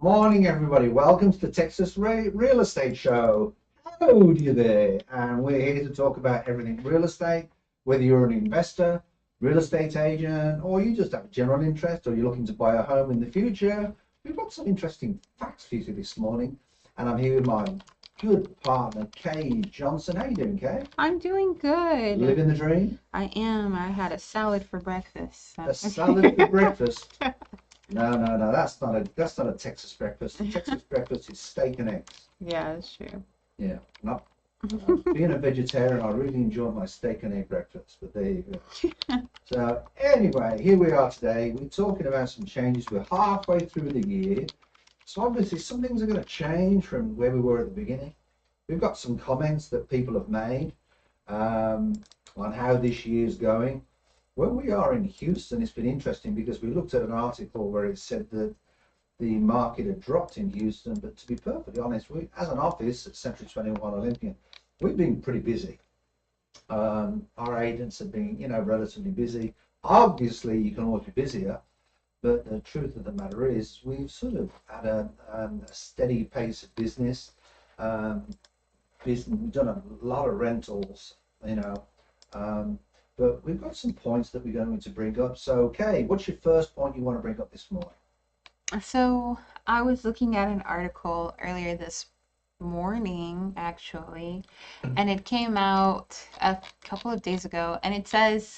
Morning, everybody. Welcome to the Texas Real Estate Show. Hello to you there. And we're here to talk about everything real estate, whether you're an investor, real estate agent, or you just have a general interest, or you're looking to buy a home in the future. We've got some interesting facts for you this morning. And I'm here with my good partner, Kay Johnson. How you doing, Kay? I'm doing good. Living the dream? I am. I had a salad for breakfast. A salad for breakfast? No, that's not a Texas breakfast. The Texas breakfast is steak and eggs. Yeah, that's true. Yeah, not being a vegetarian, I really enjoy my steak and egg breakfast, but there you go. So anyway, here we are today. We're talking about some changes. We're halfway through the year. So obviously some things are going to change from where we were at the beginning. We've got some comments that people have made on how this year's going. Where we are in Houston, it's been interesting because we looked at an article where it said that the market had dropped in Houston, but to be perfectly honest, we, as an office at Century 21 Olympian, we've been pretty busy. Our agents have been, relatively busy. Obviously, you can always be busier, but the truth of the matter is we've sort of had a steady pace of business. We've done a lot of rentals, but we've got some points that we're going to bring up. So, Kay, what's your first point you want to bring up this morning? So I was looking at an article earlier this morning, actually, and it came out a couple of days ago, and it says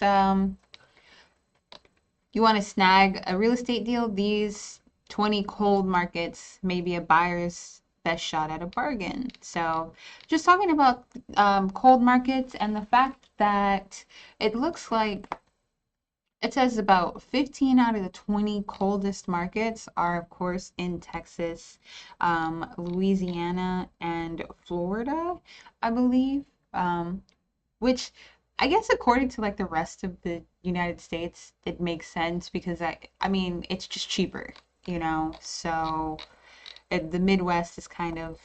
you want to snag a real estate deal, these 20 cold markets may be a buyer's best shot at a bargain. So just talking about cold markets and the fact that it looks like it says about 15 out of the 20 coldest markets are, of course, in Texas, Louisiana, and Florida, I believe. Which I guess according to like the rest of the United States, it makes sense because I mean, it's just cheaper, So the Midwest is kind of,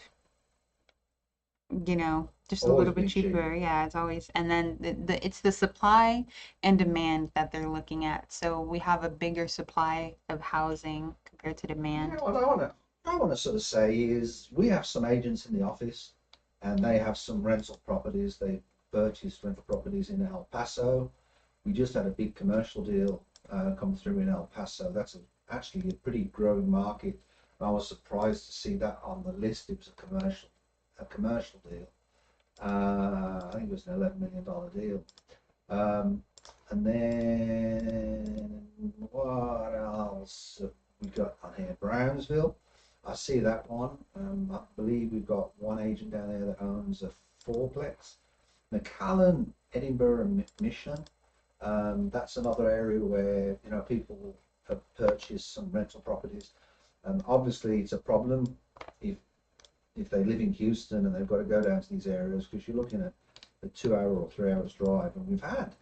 just a Always little bit been cheaper. cheaper. Yeah, it's always, and then it's the supply and demand that they're looking at. So we have a bigger supply of housing compared to demand. What I want to sort of say is we have some agents in the office, and they have some rental properties. They purchased rental properties in El Paso. We just had a big commercial deal come through in El Paso. That's actually a pretty growing market. I was surprised to see that on the list. It was a commercial deal. I think it was an $11 million deal. And then what else have we got on here? Brownsville. I see that one. I believe we've got one agent down there that owns a fourplex. McAllen, Edinburgh, and Mission. That's another area where people have purchased some rental properties. And obviously, it's a problem if they live in Houston and they've got to go down to these areas because you're looking at a 2 hour or 3 hours drive. And we've had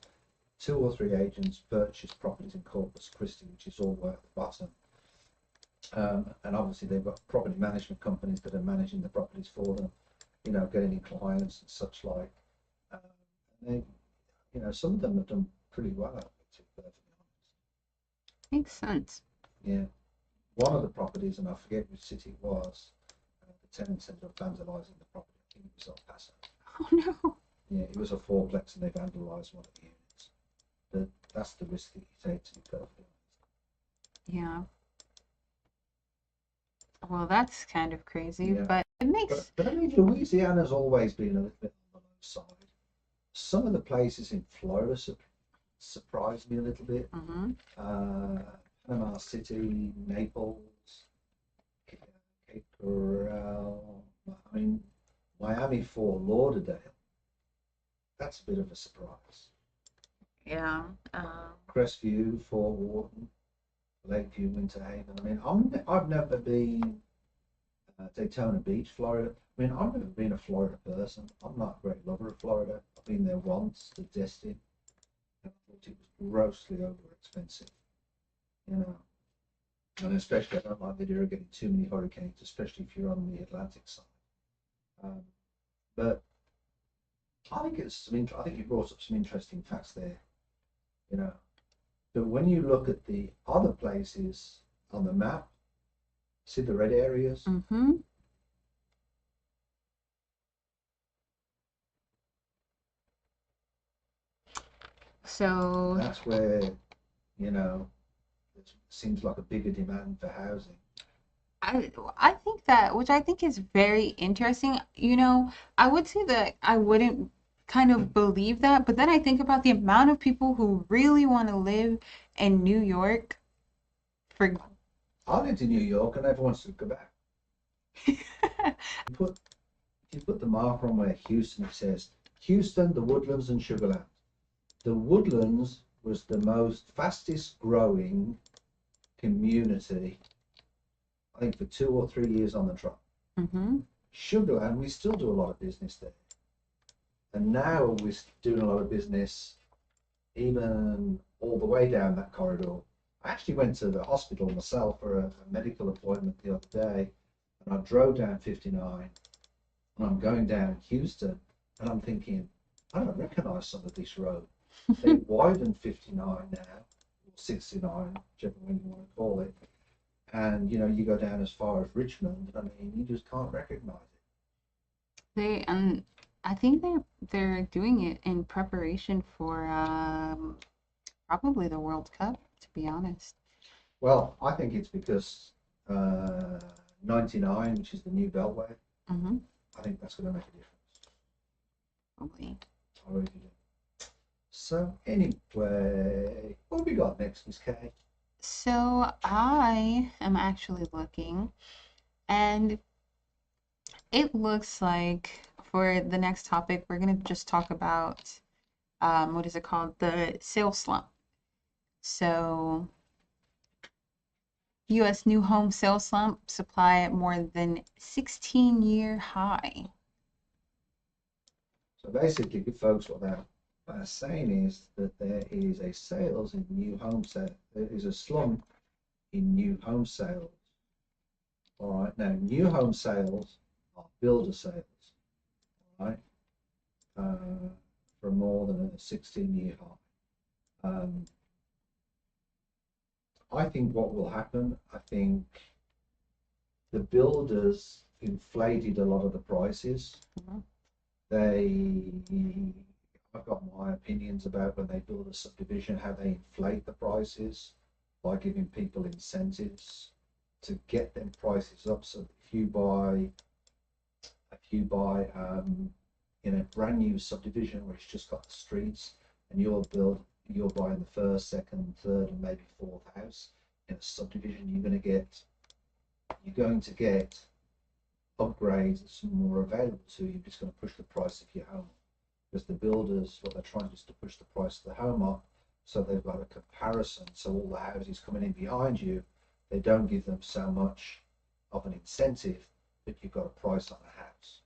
2 or 3 agents purchase properties in Corpus Christi, which is all the way at the bottom. And obviously they've got property management companies that are managing the properties for them, getting in clients and such like. And they, some of them have done pretty well, to be perfectly honest. Makes sense. Yeah. One of the properties, and I forget which city it was, the tenants ended up vandalising the property. I think it was El Paso. Oh no. Yeah, it was a fourplex and they vandalised one of the units. But that's the risk that you take, to be perfectly honest. Yeah. Well, that's kind of crazy, Yeah. but it makes. But I mean, Louisiana's always been a little bit on the low side. Some of the places in Florida surprised me a little bit. Panama City, Naples, Cape Coral. I mean, Miami, Fort Lauderdale. That's a bit of a surprise. Yeah. Crestview, Fort Wharton, Lakeview, Winter Haven. I mean, I've never been Daytona Beach, Florida. I mean, I've never been a Florida person. I'm not a great lover of Florida. I've been there once to Destin. I thought it was grossly over expensive, And especially, I don't like the idea of getting too many hurricanes, especially if you're on the Atlantic side. But I think I think you brought up some interesting facts there, But when you look at the other places on the map, See the red areas? Mm-hmm. So That's where, you know, it seems like a bigger demand for housing. I think that, which I think is very interesting. I would say that I wouldn't kind of believe that, but then I think about the amount of people who really want to live in New York for I lived in New York and everyone wants to go back. Put If you put the marker on where Houston, it says Houston, the Woodlands and Sugarland. The Woodlands was the most fastest growing community, I think, for 2 or 3 years on the trot. Mm-hmm. Sugarland, we still do a lot of business there. And now we're doing a lot of business even all the way down that corridor. I actually went to the hospital myself for a medical appointment the other day, and I drove down 59, and I'm going down Houston, and I'm thinking, I don't recognize some of this road. They widened 59 now, or 69, whichever one you want to call it. And you go down as far as Richmond, I mean, you just can't recognize And I think they're doing it in preparation for probably the World Cup, to be honest. Well, I think it's because 99, which is the new Beltway, Mm-hmm. I think that's going to make a difference. Probably. I really do. So anyway, what have we got next, Miss Kay? So I am actually looking, and it looks like for the next topic, we're going to just talk about what is it called? The sales slump. So, U.S. new home sales slump, supply at more than 16-year high. So basically, folks, what they're saying is that there is a sales in new home sales. There is a slump in new home sales. All right, now new home sales are builder sales, all right, for more than a 16-year high. I think what will happen, I think the builders inflated a lot of the prices. Mhm. I've got my opinions about when they build a subdivision, how they inflate the prices by giving people incentives to get them prices up. So if you buy in a brand new subdivision where it's just got the streets, and you're buying the first, second, third, and maybe fourth house in a subdivision, you're going to get upgrades that's more available to you. It's going to push the price of your home, because the builders, what they're trying is to push the price of the home up, so they've got a comparison. So all the houses coming in behind you, they don't give them so much of an incentive, but you've got a price on a house.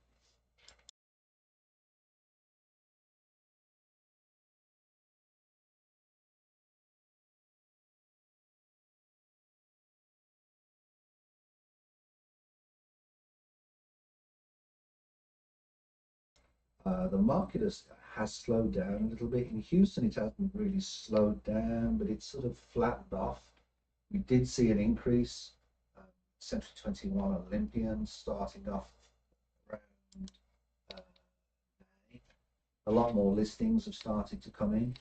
The market has slowed down a little bit. In Houston, it hasn't really slowed down, but it's sort of flattened off. We did see an increase. Century 21 Olympians starting off around May. A lot more listings have started to come in.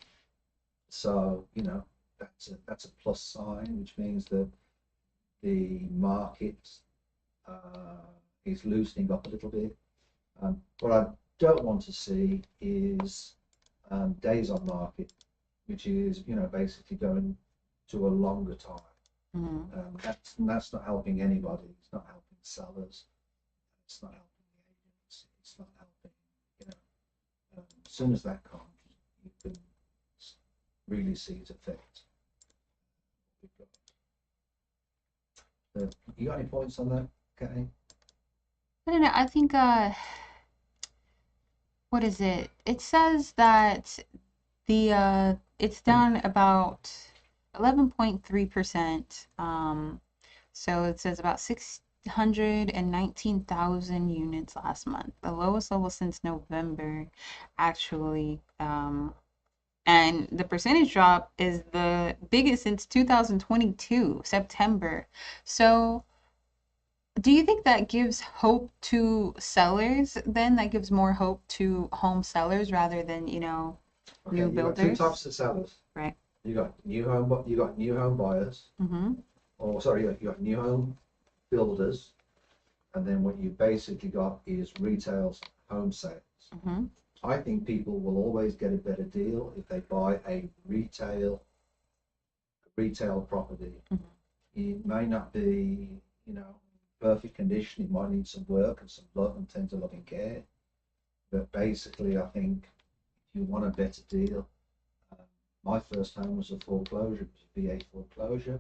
So, that's a plus sign, which means that the market is loosening up a little bit. What I don't want to see is days on market, which is basically going to a longer time. Mm-hmm. That's not helping anybody. It's not helping sellers. It's not helping the agents. It's not helping. As soon as that comes, you can really see its effect. You got any points on that, Kenny? I don't know. I think what is it? It says that it's down about 11.3%. So it says about 619,000 units last month, the lowest level since November, actually. And the percentage drop is the biggest since 2022, September. So Do you think that gives hope to sellers then? That gives more hope to home sellers rather than, new Okay, you got two builders? types of sellers. Right. You got new home buyers, Mm-hmm. or sorry, you got new home builders, and then what you basically got is retail home sales. Mm-hmm. I think people will always get a better deal if they buy a retail property. Mm-hmm. It may not be, perfect condition. It might need some work and some love and tender loving care. But basically, I think if you want a better deal, uh, my first home was a foreclosure. It was a VA foreclosure.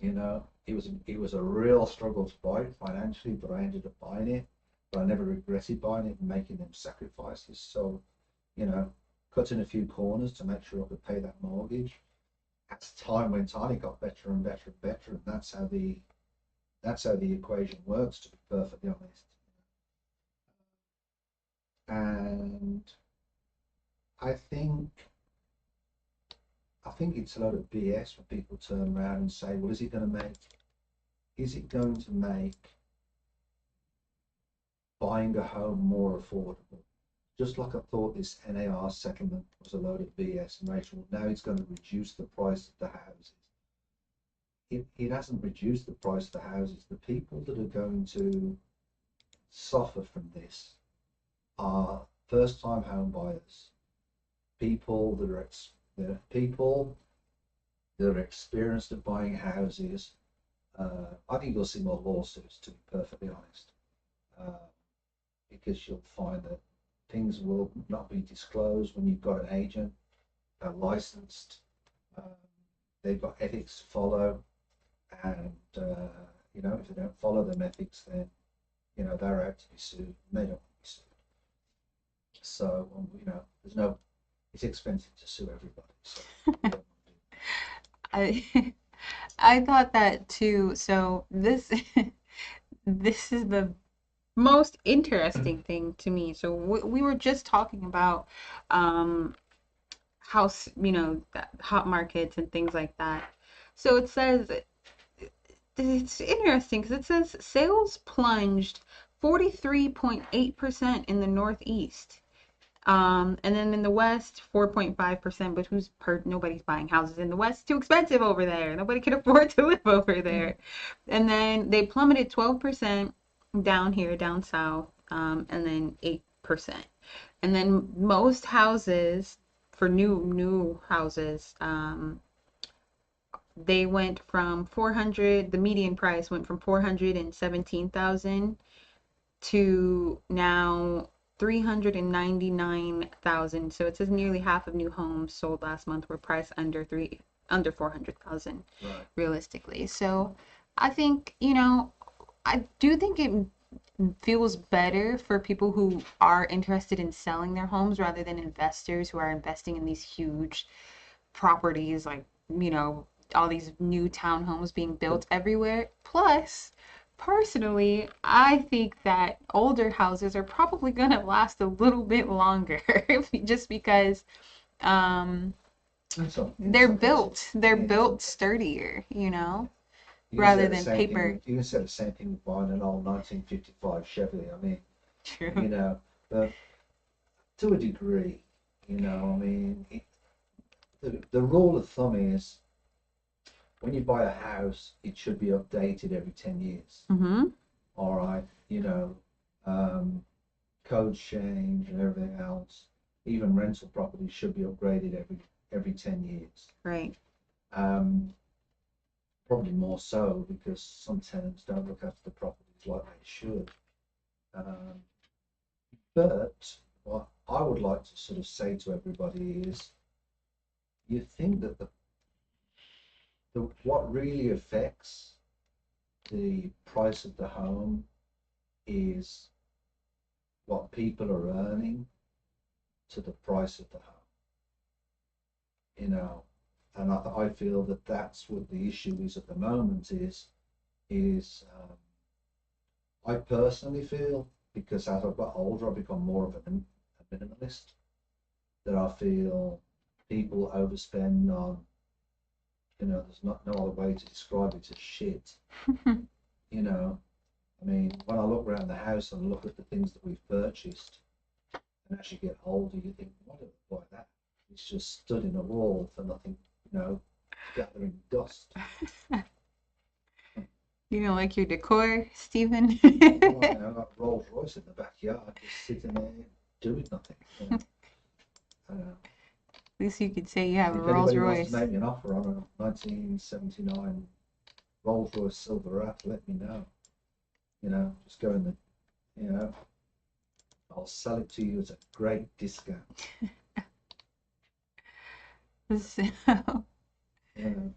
It was a real struggle to buy it financially, but I ended up buying it. But I never regretted buying it and making them sacrifices. So, you know, cutting a few corners to make sure I could pay that mortgage. As time went on, it got better and better and better, and that's how the equation works. To be perfectly honest, and I think I think it's a lot of BS when people turn around and say, "Well, is it going to make buying a home more affordable?" Just like I thought this NAR settlement was a load of BS, and Rachel, now it's going to reduce the price of the houses. It hasn't reduced the price of the houses. The people that are going to suffer from this are first-time home buyers, people that are experienced at buying houses. I think you'll see more lawsuits, to be perfectly honest, uh, because you'll find that things will not be disclosed when you've got an agent, licensed. Um, they've got ethics to follow, and if they don't follow them ethics, then they're out to be sued. And they don't want to be sued. So there's no. It's expensive to sue everybody. So we don't want to do I I thought that too. So this this is the most interesting thing to me. So we were just talking about um house, hot markets and things like that. So it says it's interesting because it says sales plunged 43.8% in the Northeast. And then in the West, 4.5%, but nobody's buying houses in the West. Too expensive over there. Nobody can afford to live over there. And then they plummeted 12% down here, down south, and then 8%. And then most houses for new houses, they went from 400, the median price went from 417,000 to now 399,000. So it says nearly half of new homes sold last month were priced under 400,000 right. realistically. So I think, I do think it feels better for people who are interested in selling their homes rather than investors who are investing in these huge properties, like, all these new townhomes being built everywhere. Plus, personally, I think that older houses are probably going to last a little bit longer just because they're built sturdier, rather than paper. You can say the same thing with buying an old 1955 Chevy. I mean, True. but to a degree, the rule of thumb is when you buy a house, it should be updated every 10 years. Mm-hmm. All right, codes change and everything else. Even rental properties should be upgraded every 10 years. Right. Probably more so because some tenants don't look after the properties like they should. But what I would like to sort of say to everybody is, you think that what really affects the price of the home is what people are earning to the price of the home, and I feel that that's what the issue is at the moment. I personally feel, because as I've got older, I've become more of a minimalist, that I feel people overspend on, there's no other way to describe it, as shit. you know, I mean, when I look around the house and look at the things that we've purchased, and as you get older, you think, why don't we buy that? It's just stood in a wall for nothing, you know, gathering dust. You don't like your decor, Stephen? Well, you know, I've got Rolls Royce in the backyard, just sitting there doing nothing. You know. At least you could say you have a If Rolls anybody wants Royce. to make me an offer on a 1979 Rolls Royce Silverado, let me know. You know, just go in the, you know, I'll sell it to you at a great discount. So, You know,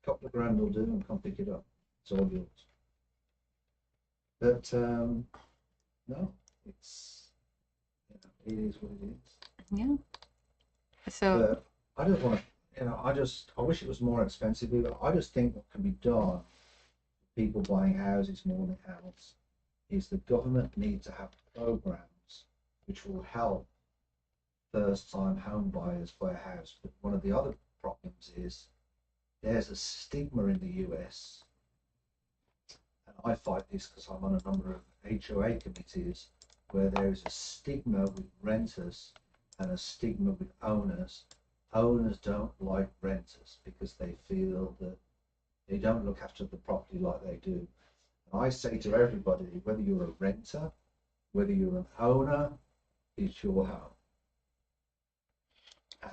a couple of grand will do and come pick it up. It's all yours. But no, it's, you know, it is what it is. yeah. So, But I don't want to, you know, I wish it was more expensive. But I just think what can be done, people buying houses more than else, is the government need to have programs which will help first-time home buyers buy a house. But one of the other problems is there's a stigma in the US, and I fight this because I'm on a number of HOA committees, where there is a stigma with renters and a stigma with owners. Owners don't like renters because they feel that they don't look after the property like they do. And I say to everybody, whether you're a renter, whether you're an owner, it's your home.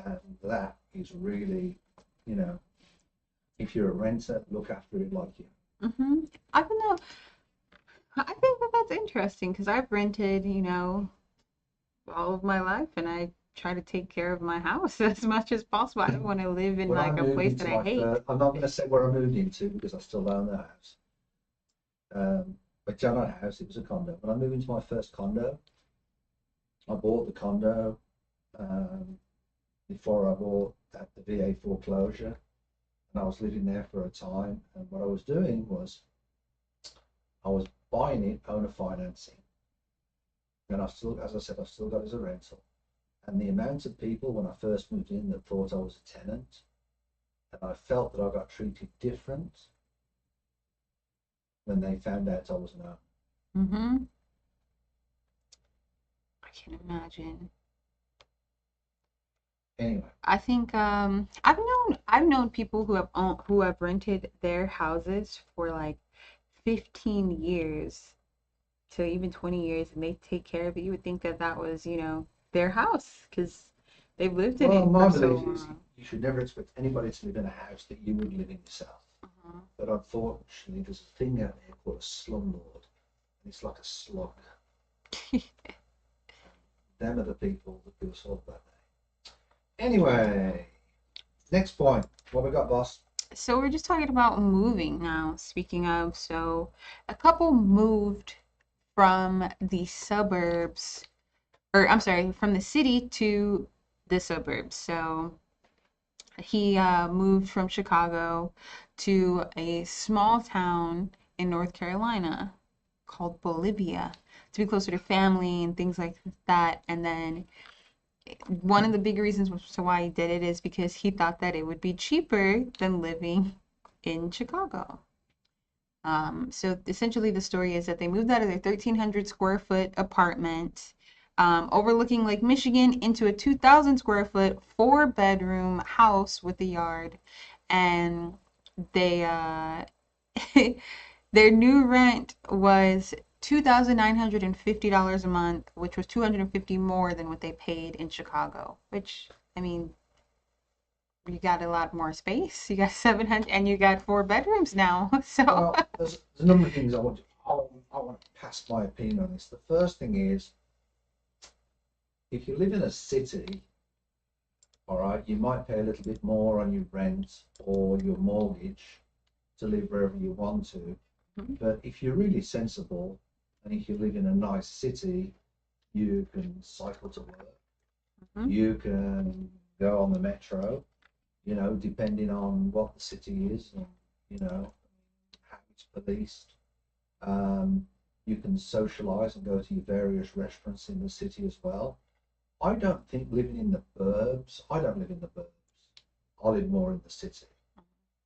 And that is really, you know, if you're a renter, look after it like you. I don't know. I think that that's interesting because I've rented, you know, all of my life, and I try to take care of my house as much as possible. I don't want to live in When I like a moved place into that I hate. I'm not going to say where I moved into because I still own the house. But not a house, it was a condo. When I moved into my first condo, I bought the condo before I bought at the VA foreclosure, and I was living there for a time. And what I was doing was I was buying it owner financing, and I've still, as I said, I've still got it as a rental. And the amount of people when I first moved in that thought I was a tenant, and I felt that I got treated different when they found out I was an owner. I can imagine. Anyway, I think I've known people who have rented their houses for like 15 years to even 20 years, and they take care of it. You would think that that was, you know, their house because they've lived in well, it my for so belief is long. you should never expect anybody to live in a house that you would live in yourself. But unfortunately, there's a thing out there called a slumlord, and it's like a slug. Them are the people that feel so bad. Anyway, next point. What we got, boss? So we're just talking about moving now. Speaking of, so a couple moved from the suburbs, or I'm sorry, from the city to the suburbs. So he moved from Chicago to a small town in North Carolina called Bolivia to be closer to family and things like that. And then one of the big reasons to why he did it is because he thought that it would be cheaper than living in Chicago. So essentially, the story is that they moved out of their 1,300 square foot apartment overlooking Lake Michigan into a 2,000 square foot 4-bedroom house with a yard, and they their new rent was $2,950 a month, which was $250 more than what they paid in Chicago. Which, I mean, you got a lot more space. You got 700, and you got 4 bedrooms now. So Well, there's a number of things I want to pass my opinion on this. The first thing is, if you live in a city, all right, you might pay a little bit more on your rent or your mortgage to live wherever you want to. But if you're really sensible, and if you live in a nice city, you can cycle to work. You can go on the metro, you know, depending on what the city is and, you know, how it's policed. You can socialize and go to your various restaurants in the city as well. I don't think living in the burbs, I don't live in the burbs. I live more in the city.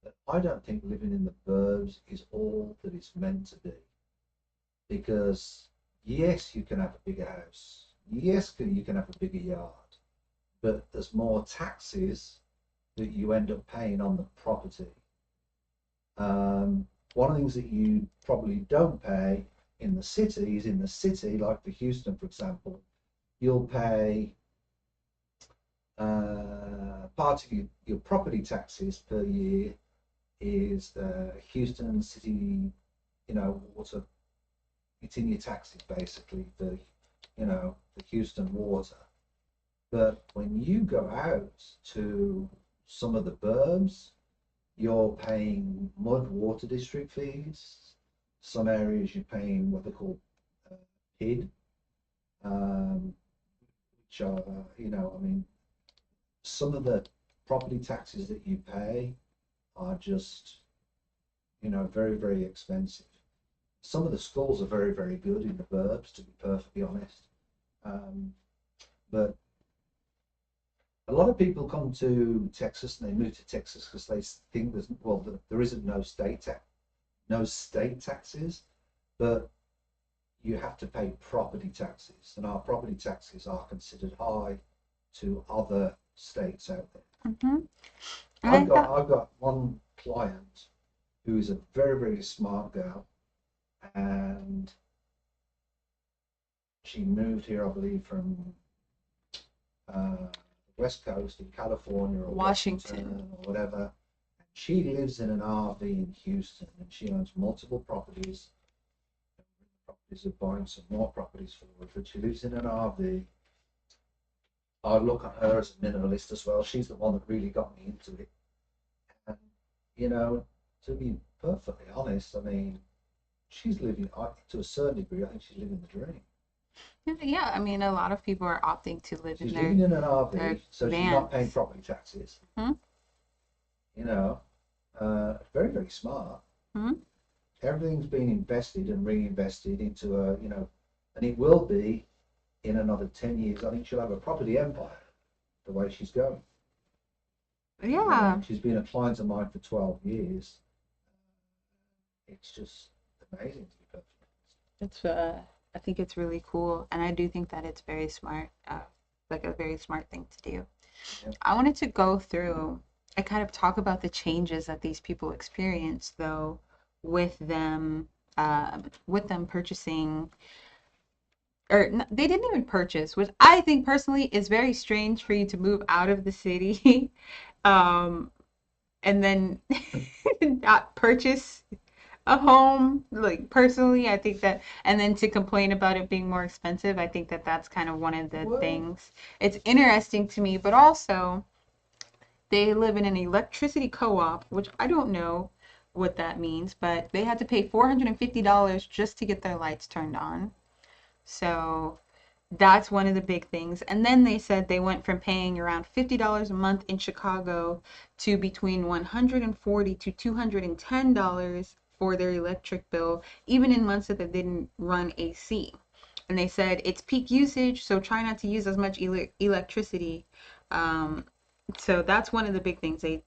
But I don't think living in the burbs is all that it's meant to be. Because yes, you can have a bigger house. Yes, you can have a bigger yard. But there's more taxes that you end up paying on the property. One of the things that you probably don't pay in the cities, like for Houston, for example, you'll pay part of your property taxes per year is Houston City, water. It's in your taxes basically for, the Houston water. But when you go out to some of the burbs, you're paying mud water district fees. Some areas you're paying what they call PID, which are, some of the property taxes that you pay are just, very, very expensive. Some of the schools are very, very good in the burbs, to be perfectly honest. But a lot of people come to Texas and they move to Texas because they think there isn't no state taxes, but you have to pay property taxes, and our property taxes are considered high to other states out there. Mm-hmm. I've got one client who is a very, very smart girl, and she moved here, I believe, from West Coast in California or Washington or whatever. She lives in an RV in Houston, and she owns multiple properties. Properties of buying some more properties for her, but she lives in an RV. I look at her as a minimalist as well. She's the one that really got me into it. And, to be perfectly honest, I mean, she's living, to a certain degree, I think she's living the dream. Yeah, I mean, a lot of people are opting to live She's in living in an RV, so she's not paying vans. property taxes. Hmm? Very, very smart. Hmm? Everything's been invested and reinvested into and it will be in another 10 years. I think she'll have a property empire the way she's going. Yeah. She's been a client of mine for 12 years. It's just amazing, to be perfectly honest. It's I think it's really cool, and I do think that it's very smart, like a very smart thing to do. Yeah. I wanted to go through and kind of talk about the changes that these people experience, though, with them purchasing, or they didn't even purchase, which I think personally is very strange for you to move out of the city, and then not purchase a home. Like personally, I think that, and then to complain about it being more expensive, I think that that's kind of one of the things. It's interesting to me, but also they live in an electricity co-op, which I don't know what that means, but they had to pay $450 just to get their lights turned on. So that's one of the big things. And then they said they went from paying around $50 a month in Chicago to between $140 to $210 for their electric bill, even in months that they didn't run AC. And they said it's peak usage, so try not to use as much electricity. So that's one of the big things they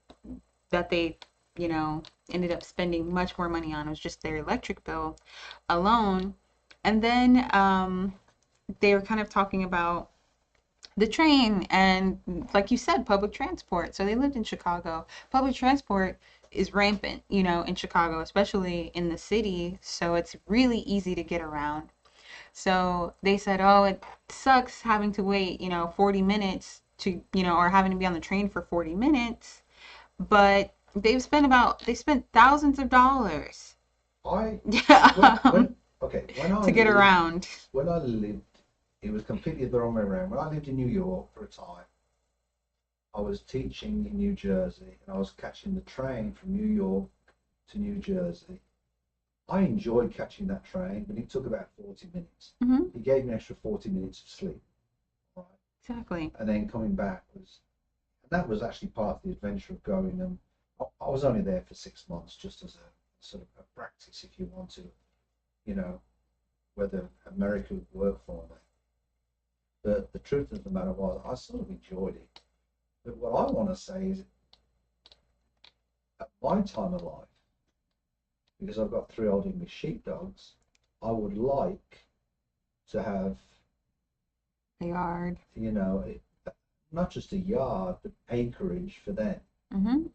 ended up spending much more money on, was just their electric bill alone. And then they were kind of talking about the train and, like you said, public transport. So they lived in Chicago. Public transport is rampant, in Chicago, especially in the city. So it's really easy to get around. So they said, oh, it sucks having to wait, 40 minutes to, or having to be on the train for 40 minutes. But they spent thousands of dollars. When To get around. When I lived, it was completely the wrong way around. When I lived in New York for a time, I was teaching in New Jersey, and I was catching the train from New York to New Jersey. I enjoyed catching that train, but it took about 40 minutes. Mm-hmm. It gave me an extra 40 minutes of sleep. Right? Exactly. And then coming back that was actually part of the adventure of going. And I was only there for 6 months, just as a sort of a practice, if you want to, whether America would work for me. But the truth of the matter was, I sort of enjoyed it. But what I want to say is, at my time of life, because I've got 3 old English sheepdogs, I would like to have, A yard. you know, not just a yard, but acreage for them. Mm-hmm.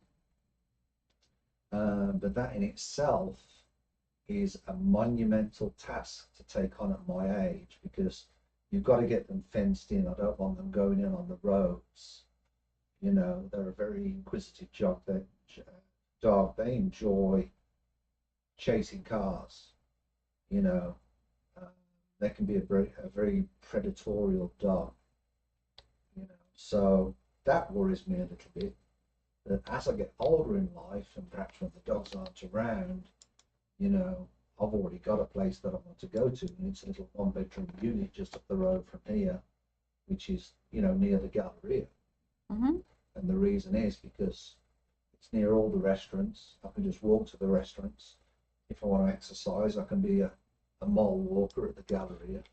But that in itself is a monumental task to take on at my age, because you've got to get them fenced in. I don't want them going in on the roads. You know, they're a very inquisitive dog. They enjoy chasing cars. You know, they can be a very predatorial dog. You know, so that worries me a little bit. That as I get older in life, and perhaps when the dogs aren't around, you know, I've already got a place that I want to go to, and it's a little 1-bedroom unit just up the road from here, which is, you know, near the Galleria. Mm-hmm. And the reason is because it's near all the restaurants. I can just walk to the restaurants. If I want to exercise, I can be a mall walker at the Galleria.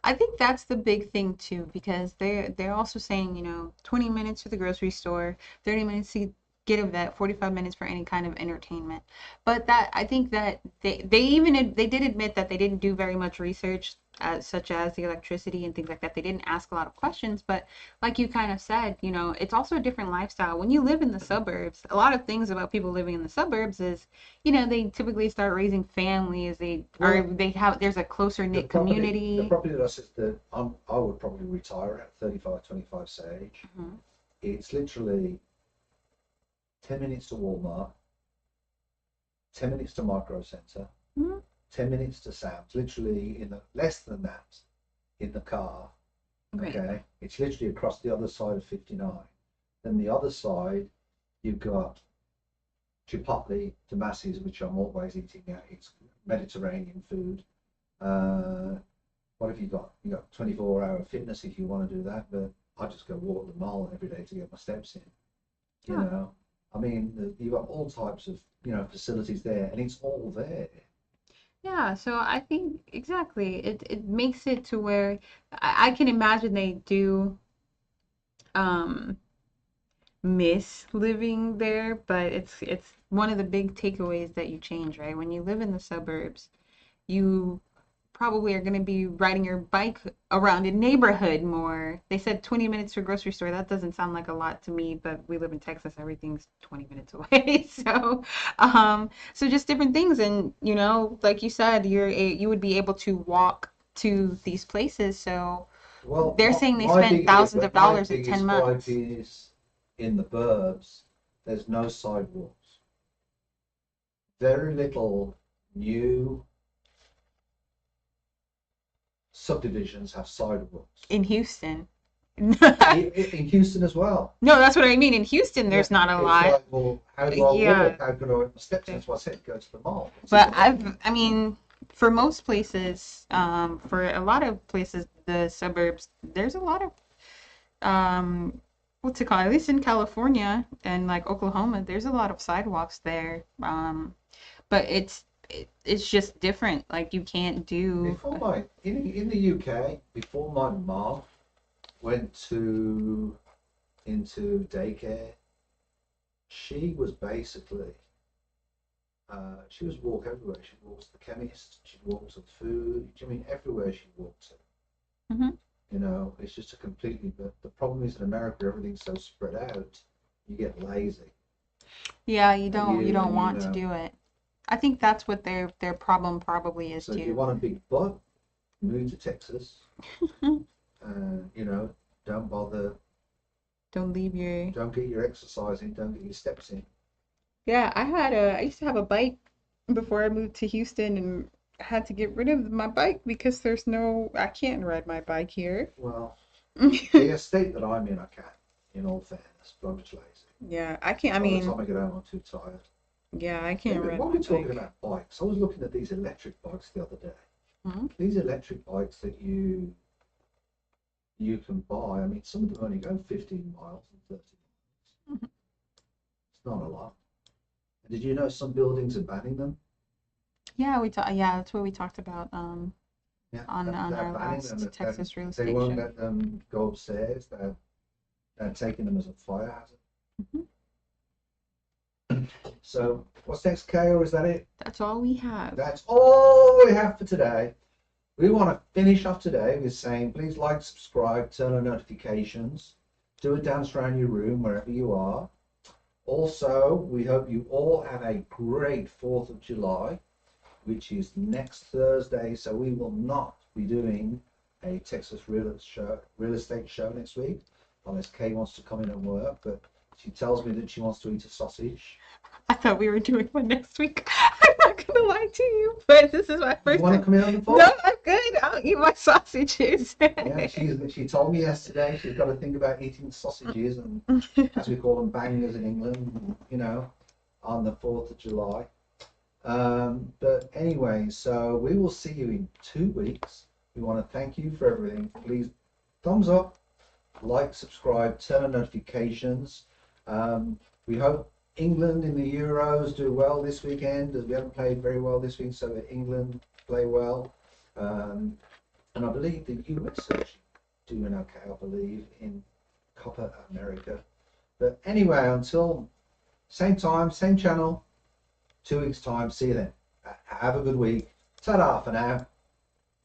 I think that's the big thing too, because they're also saying, 20 minutes to the grocery store, 30 minutes to get a vet, 45 minutes for any kind of entertainment. But that I think that they did admit that they didn't do very much research, such as the electricity and things like that. They didn't ask a lot of questions, but like you kind of said, it's also a different lifestyle. When you live in the suburbs, a lot of things about people living in the suburbs is, they typically start raising families. There's a closer knit community. The property that I said that I would probably retire at 35, 25 age. Mm-hmm. It's literally 10 minutes to Walmart, 10 minutes to Micro Centre, Mm-hmm. 10 minutes to Sam's, literally less than that in the car. Right. Okay, it's literally across the other side of 59. Then the other side, you've got Chipotle, Tomasi's, which I'm always eating at. It's Mediterranean food. What have you got? You got 24-hour fitness if you want to do that, but I just go walk the mall every day to get my steps in. You know, I mean, you've got all types of facilities there, and it's all there. Yeah, so I think exactly it makes it to where I can imagine they do miss living there, but it's one of the big takeaways that you change, right? When you live in the suburbs, you probably are going to be riding your bike around a neighborhood more. They said 20 minutes to a grocery store. That doesn't sound like a lot to me, but we live in Texas. Everything's 20 minutes away. So just different things. And, like you said, you would be able to walk to these places. So they're saying they spend thousands of dollars in 10 months. My biggest gripe is in the burbs, there's no sidewalks. Very little new subdivisions have sidewalks. In Houston. In Houston as well. No, that's what I mean. In Houston, there's not a lot. Like, well, how do I walk? How can I walk my steps? That's why I said go to the mall. But for most places, for a lot of places, the suburbs, there's a lot of, what's it called? At least in California and like Oklahoma, there's a lot of sidewalks there. But it's just different. Like you can't do. In the UK, before my mom went into daycare, she was basically she was walk everywhere. She'd walk to the chemist, she'd walk to the food. I mean, everywhere she walked to. Mm-hmm. It's just but the problem is in America, everything's so spread out, you get lazy. Yeah, you don't want to do it. I think that's what their problem probably is too. So if you want a big butt, move to Texas. Don't bother. Don't get your exercise in. Don't get your steps in. Yeah, I used to have a bike before I moved to Houston, and I had to get rid of my bike because I can't ride my bike here. Well, the estate that I'm in, I can, in all fairness, but I'm just lazy. Yeah, I can't. By the time I get home, I'm too tired. Yeah, I can't ride my bike. While we're talking about bikes, I was looking at these electric bikes the other day. Mm-hmm. These electric bikes that you can buy, I mean, some of them only go 15 miles and 30 miles. Mm-hmm. It's not a lot. Did you know some buildings are banning them? Yeah, that's what we talked about on our last Texas real estate show. They won't let them go upstairs. They're taking them as a fire hazard. Mm-hmm. So what's next, Kay, or is that it? That's all we have. That's all we have for today. We want to finish off today with saying, please like, subscribe, turn on notifications, do a dance around your room wherever you are. Also, we hope you all have a great 4th of July, which is next Thursday. So we will not be doing a Texas real estate show next week, unless Kay wants to come in and work, but she tells me that she wants to eat a sausage. I thought we were doing one next week. I'm not gonna lie to you, but this is my first You want to time. come in on the 4th? No, I'm good. I'll eat my sausages. Yeah, she told me yesterday she's got to think about eating sausages, and as we call them, bangers in England, you know, on the 4th of July. But anyway, so we will see you in 2 weeks. We want to thank you for everything. Please thumbs up, like, subscribe, turn on notifications. We hope England in the Euros do well this weekend, as we haven't played very well this week, so that England play well. And I believe the US are doing okay, I believe, in Copa America. But anyway, until same time, same channel, 2 weeks time, see you then. Have a good week. Ta-da for now.